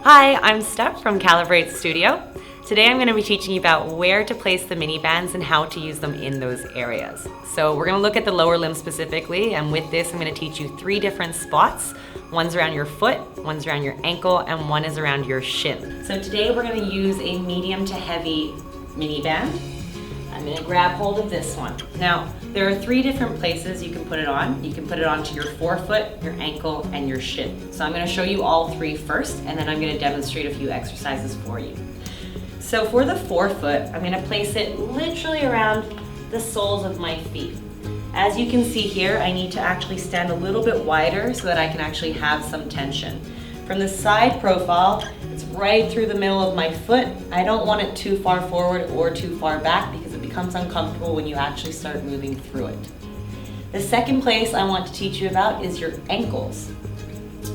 Hi, I'm Steph from Calibrate Studio. Today I'm going to be teaching you about where to place the mini bands and how to use them in those areas. So we're going to look at the lower limb specifically, and with this I'm going to teach you 3 different spots. One's around your foot, one's around your ankle, and one is around your shin. So today we're going to use a medium to heavy mini band. I'm going to grab hold of this one. Now, there are 3 different places you can put it on. You can put it onto your forefoot, your ankle, and your shin. So I'm going to show you all 3 first, and then I'm going to demonstrate a few exercises for you. So for the forefoot, I'm going to place it literally around the soles of my feet. As you can see here, I need to actually stand a little bit wider so that I can actually have some tension. From the side profile, it's right through the middle of my foot. I don't want it too far forward or too far back because it becomes uncomfortable when you actually start moving through it. The second place I want to teach you about is your ankles.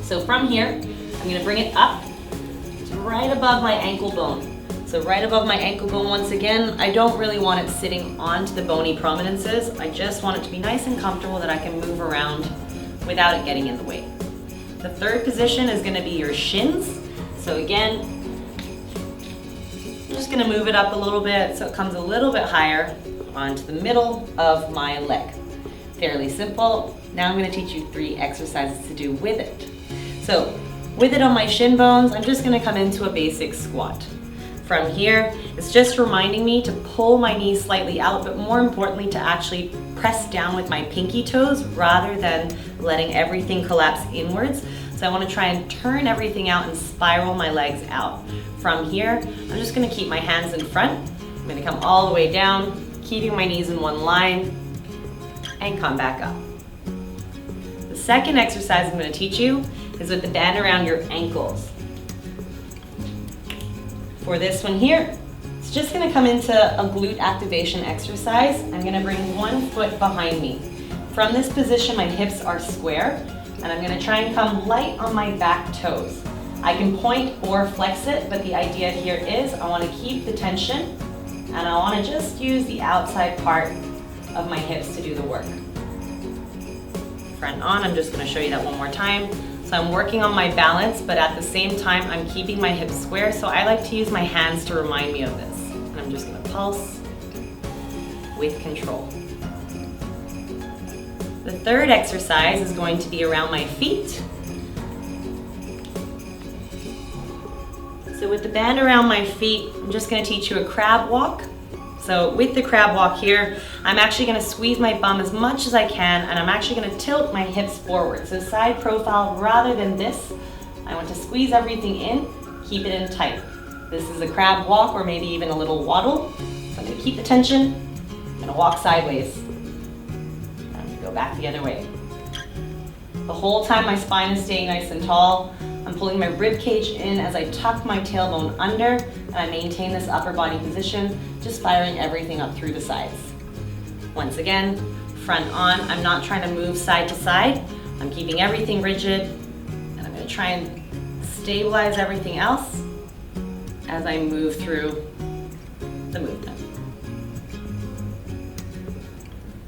So from here, I'm going to bring it up to right above my ankle bone. So right above my ankle bone, once again, I don't really want it sitting onto the bony prominences. I just want it to be nice and comfortable that I can move around without it getting in the way. The third position is going to be your shins. So again, I'm just going to move it up a little bit so it comes a little bit higher onto the middle of my leg. Fairly simple. Now I'm going to teach you 3 exercises to do with it. So with it on my shin bones, I'm just going to come into a basic squat. From here, it's just reminding me to pull my knees slightly out, but more importantly to actually press down with my pinky toes rather than letting everything collapse inwards. So I want to try and turn everything out and spiral my legs out. From here, I'm just going to keep my hands in front. I'm going to come all the way down, keeping my knees in one line, and come back up. The second exercise I'm going to teach you is with the band around your ankles. For this one here, it's just going to come into a glute activation exercise. I'm going to bring one foot behind me. From this position, my hips are square, and I'm going to try and come light on my back toes. I can point or flex it, but the idea here is I want to keep the tension, and I want to just use the outside part of my hips to do the work. Front on, I'm just going to show you that one more time. So I'm working on my balance, but at the same time, I'm keeping my hips square, so I like to use my hands to remind me of this. And I'm just gonna pulse with control. The third exercise is going to be around my feet. So with the band around my feet, I'm just gonna teach you a crab walk. So with the crab walk here, I'm actually going to squeeze my bum as much as I can, and I'm actually going to tilt my hips forward. So side profile rather than this. I want to squeeze everything in, keep it in tight. This is a crab walk or maybe even a little waddle. So I'm going to keep the tension, I'm going to walk sideways. I'm going to go back the other way. The whole time my spine is staying nice and tall. I'm pulling my rib cage in as I tuck my tailbone under, and I maintain this upper body position, just firing everything up through the sides. Once again, front on, I'm not trying to move side to side. I'm keeping everything rigid, and I'm going to try and stabilize everything else as I move through the movement.